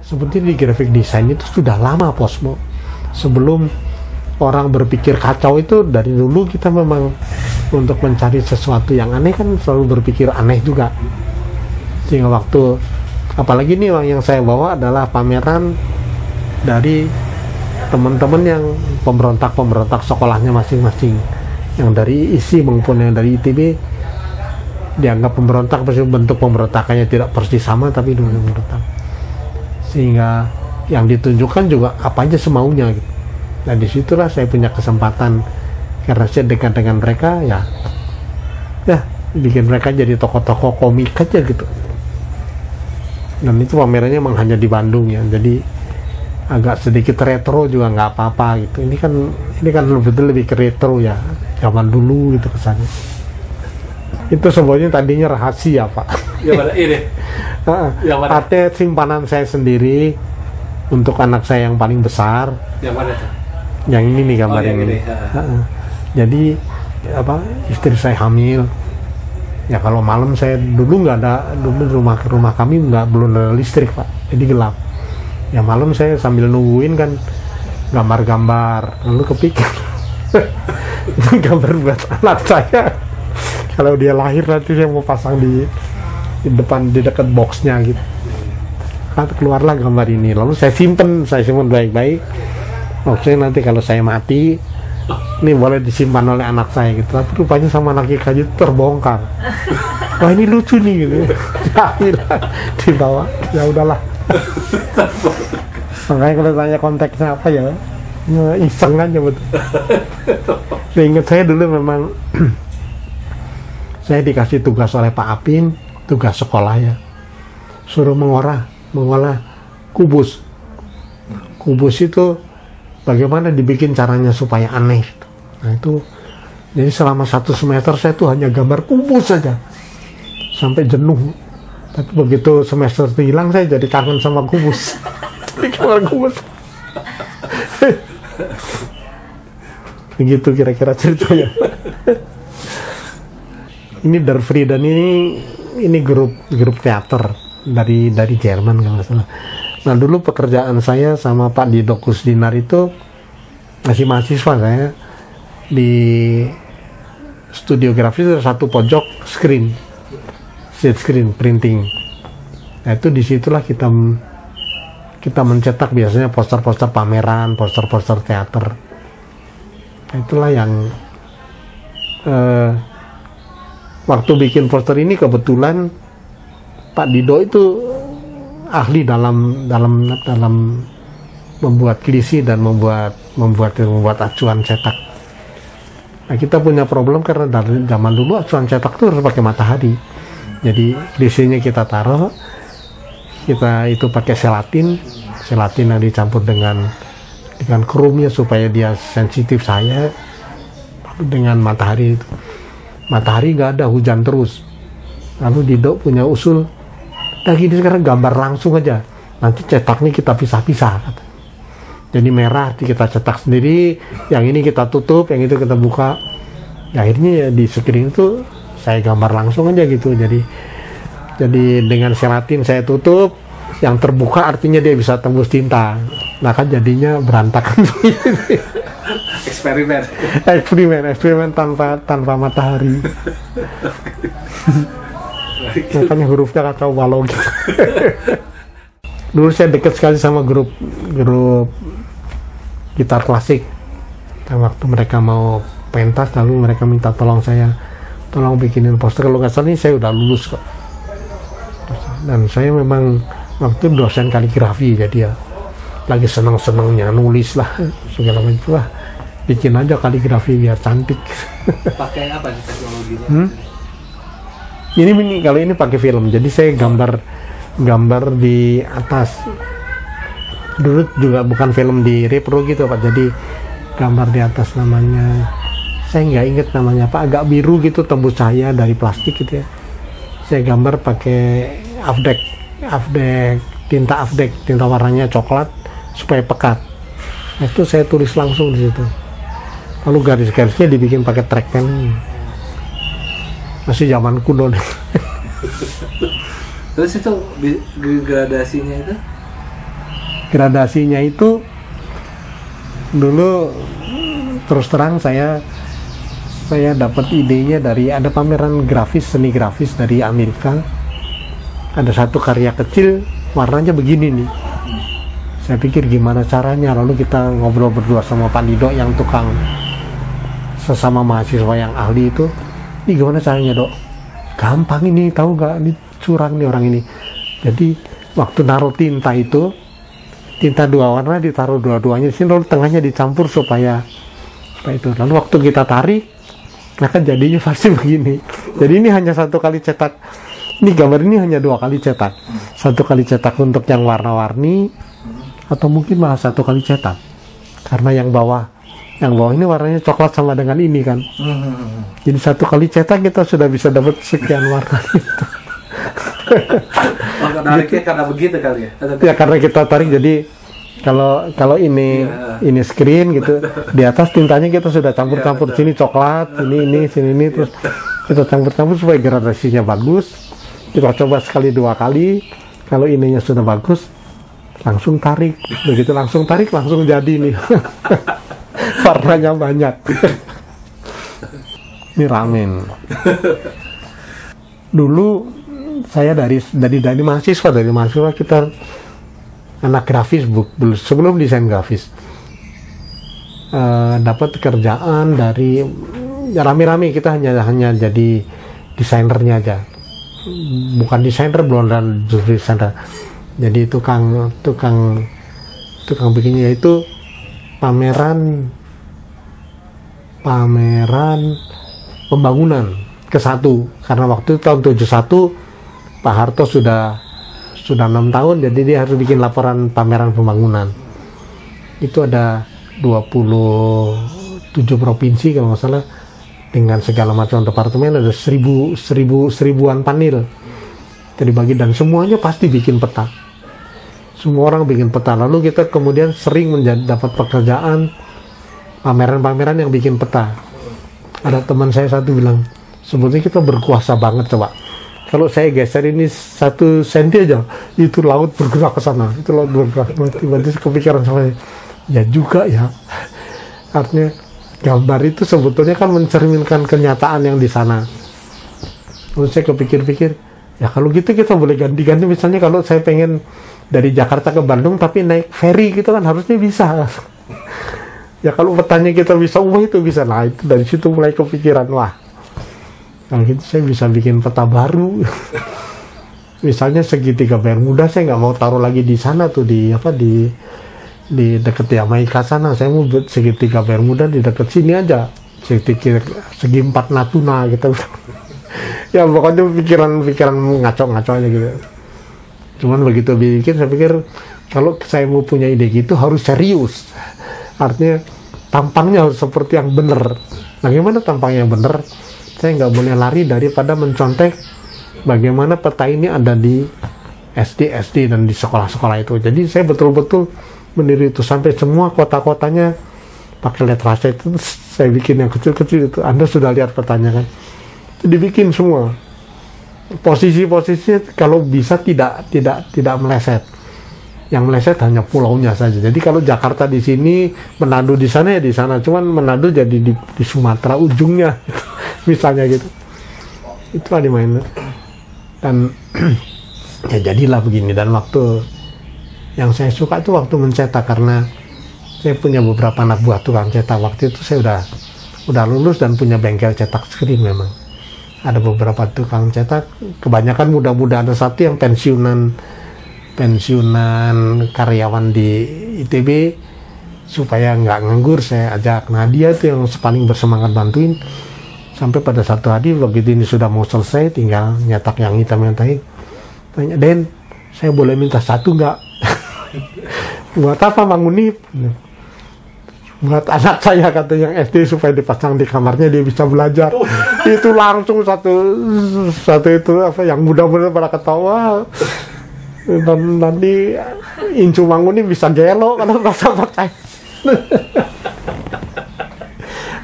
Sebetulnya di graphic design itu sudah lama Posmo. Sebelum orang berpikir kacau itu, dari dulu kita memang untuk mencari sesuatu yang aneh kan selalu berpikir aneh juga. Sehingga waktu, apalagi nih yang saya bawa adalah pameran dari teman-teman yang pemberontak sekolahnya masing-masing, yang dari ISI maupun yang dari ITB, dianggap pemberontak, bentuk pemberontakannya tidak persis sama tapi dulu pemberontak, sehingga yang ditunjukkan juga apa aja semaunya gitu. Nah disitulah saya punya kesempatan, karena saya dekat dengan mereka, ya bikin mereka jadi tokoh-tokoh komik aja gitu. Dan itu pamerannya memang hanya di Bandung ya, jadi agak sedikit retro juga nggak apa-apa gitu. Ini kan lebih ke retro ya, zaman dulu gitu kesannya. Itu sebenarnya tadinya rahasia Pak. Yang mana ini? Yang mana? Artinya simpanan saya sendiri untuk anak saya yang paling besar. Yang mana tuh? Yang ini nih gambar ini. Jadi istri saya hamil. Ya kalau malam saya dulu nggak ada, dulu rumah kami belum ada listrik Pak, jadi gelap. Ya malam saya sambil nungguin kan gambar-gambar, lalu kepikir gambar buat anak saya. Kalau dia lahir nanti saya mau pasang di dekat boxnya gitu. Kan keluarlah gambar ini, lalu saya simpen baik-baik. Maksudnya nanti kalau saya mati, ini boleh disimpan oleh anak saya gitu. Tapi rupanya sama anak Ika itu terbongkar. Wah ini lucu nih gitu. Dibawa, ya udahlah. Makanya kalau tanya konteksnya apa ya, iseng aja betul. Saya ingat saya dulu memang saya dikasih tugas oleh Pak Apin, tugas sekolah ya, suruh mengolah kubus. Kubus itu bagaimana dibikin caranya supaya aneh. Nah itu, jadi selama 1 semester saya tuh hanya gambar kubus saja sampai jenuh. Tapi begitu semester itu hilang, saya jadi kangen sama kubus. Gambar kubus. Begitu kira-kira ceritanya. Ini Der Frieden ini grup teater dari Jerman kalau nggak salah. Nah dulu pekerjaan saya sama Pak Dido Kusdinar itu masih mahasiswa, saya di studio grafis ada satu pojok sheet screen printing. Nah itu disitulah kita mencetak biasanya poster-poster pameran, poster-poster teater. Nah, itulah yang waktu bikin poster ini kebetulan Pak Dido itu ahli dalam membuat klise dan membuat acuan cetak. Nah, kita punya problem karena dari zaman dulu acuan cetak itu harus pakai matahari. Jadi klisenya kita taruh, kita itu pakai selatin yang dicampur dengan chrome-nya supaya dia sensitif saya. Dengan matahari itu, matahari nggak ada, hujan terus. Lalu Dido punya usul, nah gini sekarang gambar langsung aja, nanti cetaknya kita pisah-pisah. Jadi merah kita cetak sendiri, yang ini kita tutup, yang itu kita buka. Ya, akhirnya ya di screen itu saya gambar langsung aja gitu. Jadi dengan selatin saya tutup, yang terbuka artinya dia bisa tembus tinta. Nah kan jadinya berantakan. eksperimen tanpa matahari. Makanya hurufnya kacau balau gitu. Dulu saya dekat sekali sama grup gitar klasik. Dan waktu mereka mau pentas, lalu mereka minta tolong bikinin poster. Kalau nggak salah ini saya udah lulus kok. Dan saya memang waktu dosen kaligrafi, jadi ya lagi seneng-senengnya nulis lah segala macam lah, bikin aja kaligrafi biar cantik. Pakai apa nih teknologinya? Ini kalau ini pakai film, jadi saya gambar di atas. Dulu juga bukan film di repro gitu Pak, jadi gambar di atas, namanya saya nggak inget namanya Pak, agak biru gitu, tembus cahaya dari plastik gitu ya. Saya gambar pakai tinta warnanya coklat supaya pekat. Nah, itu saya tulis langsung di situ. Lalu garis-garisnya dibikin pakai trackpen. Masih zaman kuno nih. Terus itu gradasinya itu Gradasinya itu dulu terus terang saya dapat idenya dari ada pameran grafis, seni grafis dari Amerika. Ada satu karya kecil warnanya begini nih. Saya pikir gimana caranya, lalu kita ngobrol berdua sama Pak Dido yang tukang, sesama mahasiswa yang ahli itu. Ini gimana caranya, Dok? Gampang ini, tahu nggak? Ini curang nih orang ini. Jadi waktu naruh tinta itu, tinta dua warna ditaruh dua-duanya di sini, lalu tengahnya dicampur supaya itu. Lalu waktu kita tarik, maka jadinya pasti begini. Jadi ini hanya satu kali cetak. Ini gambar ini hanya 2 kali cetak. 1 kali cetak untuk yang warna-warni, atau mungkin malah 1 kali cetak. Karena yang bawah ini warnanya coklat sama dengan ini kan. Jadi 1 kali cetak kita sudah bisa dapat sekian warna itu. Nariknya karena begitu kali ya? Ya karena kita tarik, jadi kalau ini screen gitu, di atas tintanya kita sudah campur-campur, sini coklat, ini sini ini, terus kita campur-campur supaya gradasinya bagus. Kita coba sekali 2 kali, kalau ininya sudah bagus langsung tarik, begitu langsung tarik langsung jadi nih. Warnanya banyak. Ini ramen. Dulu saya dari mahasiswa kita anak grafis, sebelum desain grafis, dapat kerjaan dari ya rame-rame, kita hanya jadi desainernya aja, bukan desainer, belum dan desainer. Jadi tukang bikinnya, yaitu pameran pembangunan ke-1, karena waktu tahun 71 Pak Harto sudah 6 tahun, jadi dia harus bikin laporan pameran pembangunan. Itu ada 27 provinsi kalau nggak salah, dengan segala macam departemen, ada seribuan panel dibagi, dan semuanya pasti bikin peta. Semua orang bikin peta. Lalu kita kemudian sering dapat pekerjaan pameran-pameran yang bikin peta. Ada teman saya satu bilang, sebetulnya kita berkuasa banget, coba kalau saya geser ini 1 senti aja, itu laut bergerak ke sana, itu laut bergerak. Tiba-tiba kepikiran sama saya, ya juga ya, artinya gambar itu sebetulnya kan mencerminkan kenyataan yang di sana. Lalu saya kepikir-pikir, ya kalau gitu kita boleh ganti-ganti, misalnya kalau saya pengen dari Jakarta ke Bandung tapi naik ferry gitu kan harusnya bisa. Ya kalau petanya kita bisa, itu bisa. Nah itu dari situ mulai kepikiran, wah kalau gitu saya bisa bikin peta baru. Misalnya segitiga Bermuda, saya nggak mau taruh lagi di sana tuh, di dekat Jamaika sana. Saya mau buat segitiga Bermuda di dekat sini aja, segi 4 Natuna gitu. Ya pokoknya pikiran ngaco-ngaco aja gitu. Cuman begitu bikin, saya pikir kalau saya mau punya ide gitu harus serius. Artinya tampangnya harus seperti yang benar. Nah gimana tampangnya yang benar? Saya nggak boleh lari daripada mencontek bagaimana peta ini ada di SD dan di sekolah-sekolah itu. Jadi saya betul-betul meniru itu, sampai semua kota-kotanya pakai letrase itu saya bikin yang kecil-kecil itu. Anda sudah lihat petanya kan? Itu dibikin semua. Posisi-posisinya kalau bisa tidak meleset. Yang meleset hanya pulaunya saja. Jadi kalau Jakarta di sini, Manado di sana ya di sana. Cuman Manado jadi di Sumatera ujungnya, misalnya gitu. Itulah dimainin. Dan ya jadilah begini. Dan waktu yang saya suka itu waktu mencetak, karena saya punya beberapa anak buah tukang cetak. Waktu itu saya udah lulus dan punya bengkel cetak screen memang. Ada beberapa tukang cetak, kebanyakan muda-muda. Ada satu yang pensiunan karyawan di ITB, supaya nggak nganggur saya ajak. Nah dia itu yang paling bersemangat bantuin, sampai pada satu hari begitu ini sudah mau selesai, tinggal nyetak yang hitam yang tadi, tanya, Den, saya boleh minta satu nggak? Buat apa Bang Unip? Buat anak saya, kata yang SD, supaya dipasang di kamarnya dia bisa belajar. Itu langsung satu itu yang muda-muda pada ketawa. Dan nanti Incu Mangun ini bisa gelo karena rasa percaya.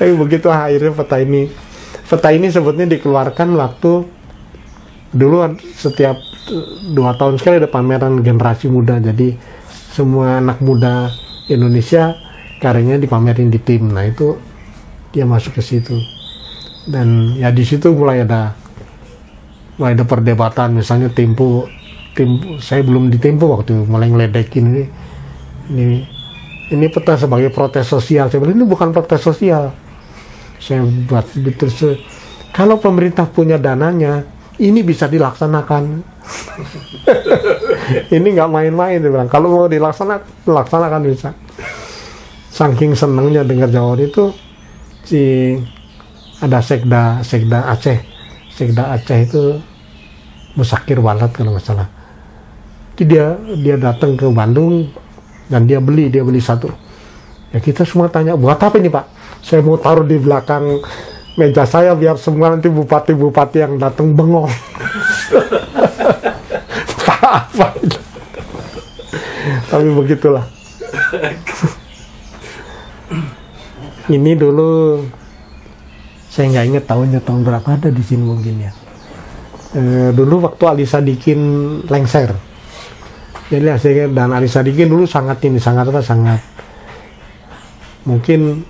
Tapi begitu akhirnya peta ini sebetulnya dikeluarkan waktu dulu setiap 2 tahun sekali ada pameran generasi muda. Jadi semua anak muda Indonesia karyanya dipamerin di tim. Nah itu dia masuk ke situ, dan ya di situ mulai ada perdebatan. Misalnya Tempo saya belum di Tempo waktu itu, mulai ngeledekin ini peta sebagai protes sosial. Saya bilang ini bukan protes sosial. Saya buat betul, kalau pemerintah punya dananya ini bisa dilaksanakan. Ini nggak main-main, dia bilang. Kalau mau dilaksanakan bisa. Saking senangnya dengar jawaban itu, ada sekda Aceh itu Musakir Walad kalau nggak salah. Dia datang ke Bandung dan dia beli satu. Ya kita semua tanya, buat apa ini Pak? Saya mau taruh di belakang meja saya biar semua nanti bupati-bupati yang datang bengong. Apa itu? Tapi begitulah. Ini dulu saya nggak ingat tahun berapa, ada di sini mungkin ya. Dulu waktu Ali Sadikin lengser. Jadi dan Ali Sadikin dulu sangat mungkin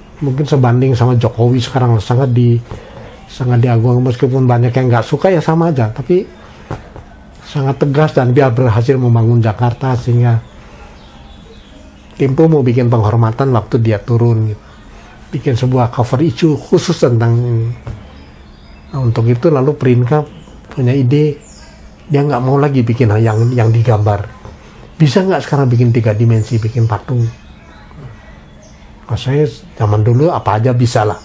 sebanding sama Jokowi sekarang, sangat diagungkan, meskipun banyak yang nggak suka ya sama aja, tapi sangat tegas, dan dia berhasil membangun Jakarta sehingga Tempo mau bikin penghormatan waktu dia turun gitu. Bikin sebuah cover issue khusus tentang ini. Nah, untuk itu lalu Prinka punya ide, dia nggak mau lagi bikin yang digambar. Bisa nggak sekarang bikin 3 dimensi, bikin patung? Nah, saya zaman dulu apa aja bisa lah.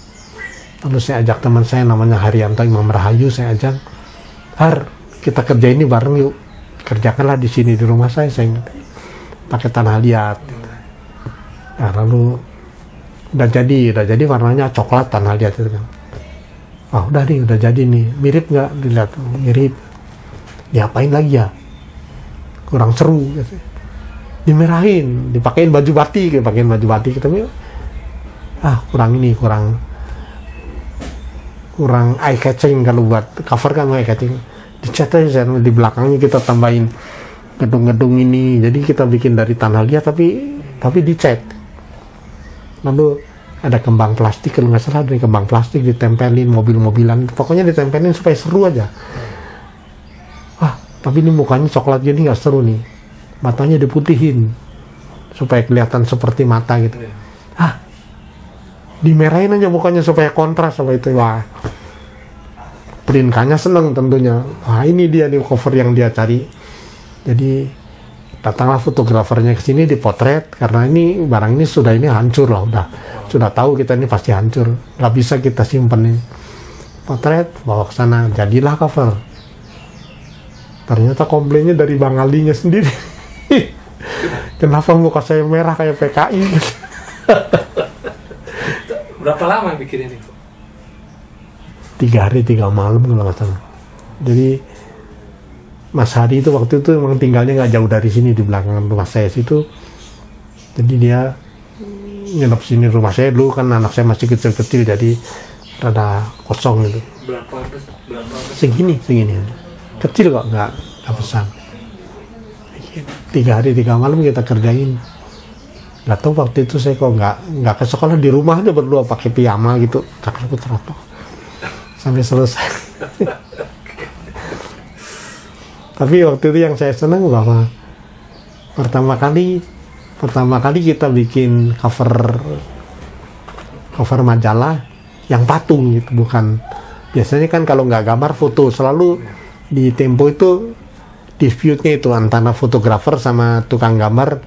Lalu saya ajak teman saya namanya Haryanto Imam Rahayu, saya ajak, Har, kita kerja ini bareng yuk. Kerjakanlah di sini di rumah saya pakai tanah liat. Nah, lalu udah jadi warnanya coklat tanah liat itu kan. Udah jadi nih, mirip nggak? Dilihat mirip. Diapain lagi ya? Kurang seru gitu. Dimerahin, dipakein baju batik kita bilang, kurang eye catching. Kalau buat cover kan eye catching, dicat aja di belakangnya kita tambahin gedung-gedung ini, jadi kita bikin dari tanah liat tapi dicat. Lalu ada kembang plastik, kalau nggak salah dari kembang plastik ditempelin mobil-mobilan, pokoknya ditempelin supaya seru aja. Tapi ini mukanya coklat gini nggak seru nih, matanya diputihin supaya kelihatan seperti mata gitu. Dimerahin aja mukanya supaya kontras sama itu. Prinkanya seneng tentunya. Ini dia nih cover yang dia cari. Jadi datanglah fotografernya ke sini, dipotret, karena ini barang ini sudah hancur loh, sudah tahu kita ini pasti hancur, nggak bisa kita simpen ini. Potret, bawa ke sana, jadilah cover. Ternyata komplainnya dari Bang Alinya sendiri. Kenapa muka saya merah kayak PKI? Berapa lama bikin ini? 3 hari 3 malam kalau nggak salah. Jadi Mas Hari itu waktu itu memang tinggalnya nggak jauh dari sini, di belakang rumah saya situ. Jadi dia nginep sini rumah saya dulu, kan anak saya masih kecil-kecil, jadi rada kosong gitu. Berapa? Segini kecil kok, nggak besar. 3 hari 3 malam kita kerjain. Nggak tahu waktu itu saya kok nggak ke sekolah, di rumah aja berdua pakai piyama gitu, takut sampai selesai. Tapi waktu itu yang saya senang bahwa pertama kali kita bikin cover majalah yang patung gitu, bukan biasanya kan kalau nggak gambar foto, selalu di Tempo itu dispute-nya itu antara fotografer sama tukang gambar,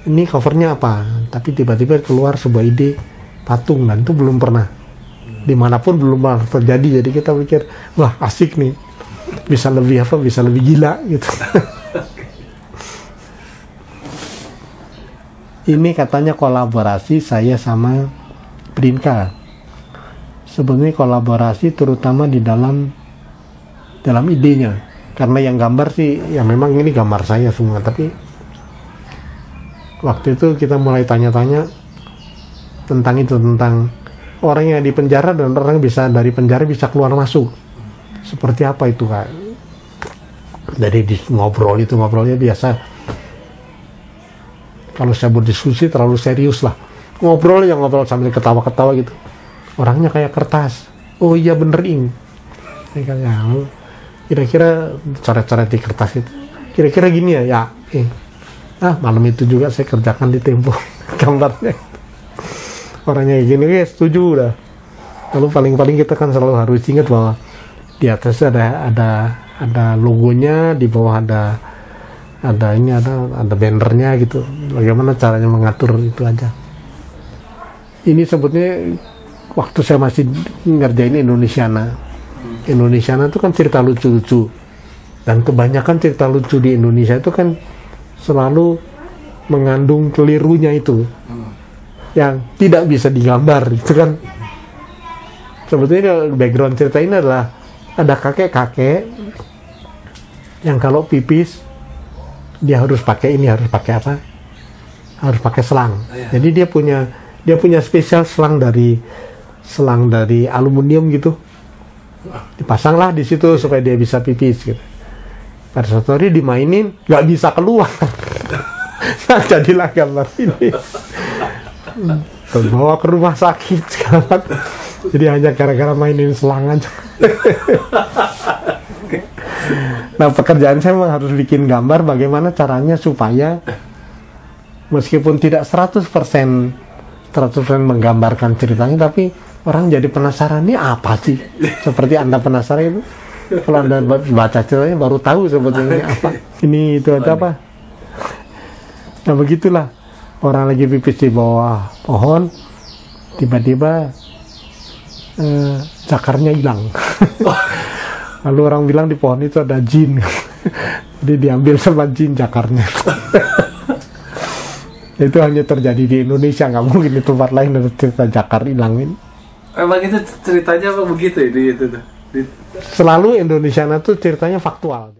ini covernya apa, tapi tiba-tiba keluar sebuah ide patung, dan itu belum pernah dimanapun, belum pernah terjadi. Jadi kita pikir, wah asik nih, bisa lebih gila gitu. Ini katanya kolaborasi saya sama Prinka. Sebenarnya kolaborasi terutama di dalam idenya, karena yang gambar sih ya memang ini gambar saya semua, tapi waktu itu kita mulai tanya-tanya tentang orang yang di penjara dan orang bisa dari penjara bisa keluar masuk. Seperti apa itu Kak? Dari ngobrolnya biasa Kalau saya berdiskusi terlalu serius lah, ngobrol sambil ketawa-ketawa gitu. Orangnya kayak kertas. Oh iya bener ing. Kira-kira coret-coret di kertas itu. Kira-kira gini ya. Malam itu juga saya kerjakan di Tempo gambarnya. Orangnya gini, setuju udah. Lalu paling-paling kita kan selalu harus ingat bahwa di atas ada logonya, di bawah ada bannernya gitu. Bagaimana caranya mengatur itu aja. Ini sebetulnya waktu saya masih ngerjain Indonesiana itu kan cerita lucu-lucu, dan kebanyakan cerita lucu di Indonesia itu kan selalu mengandung kelirunya itu yang tidak bisa digambar. Itu kan sebetulnya background cerita ini adalah ada kakek-kakek yang kalau pipis dia harus pakai harus pakai selang. Jadi dia punya spesial selang dari aluminium gitu, dipasanglah di situ supaya dia bisa pipis gitu. Pada suatu hari dimainin nggak bisa keluar. Nah, jadilah gambar ini. Bawa ke rumah sakit sekarang. Jadi hanya gara-gara mainin selang aja. Nah, pekerjaan saya memang harus bikin gambar bagaimana caranya supaya meskipun tidak 100% menggambarkan ceritanya, tapi orang jadi penasaran, ini apa sih? Seperti Anda penasaran itu. Kalau Anda baca ceritanya baru tahu sebetulnya apa. Ini itu ada apa? Nah, begitulah. Orang lagi pipis di bawah pohon, tiba-tiba cakarnya hilang. Lalu orang bilang di pohon itu ada jin. Jadi diambil sama jin cakarnya. Itu hanya terjadi di Indonesia, nggak mungkin di tempat lain ada cerita cakar hilangin. Emang itu ceritanya apa begitu ya di itu tuh? Selalu Indonesiana tuh ceritanya faktual.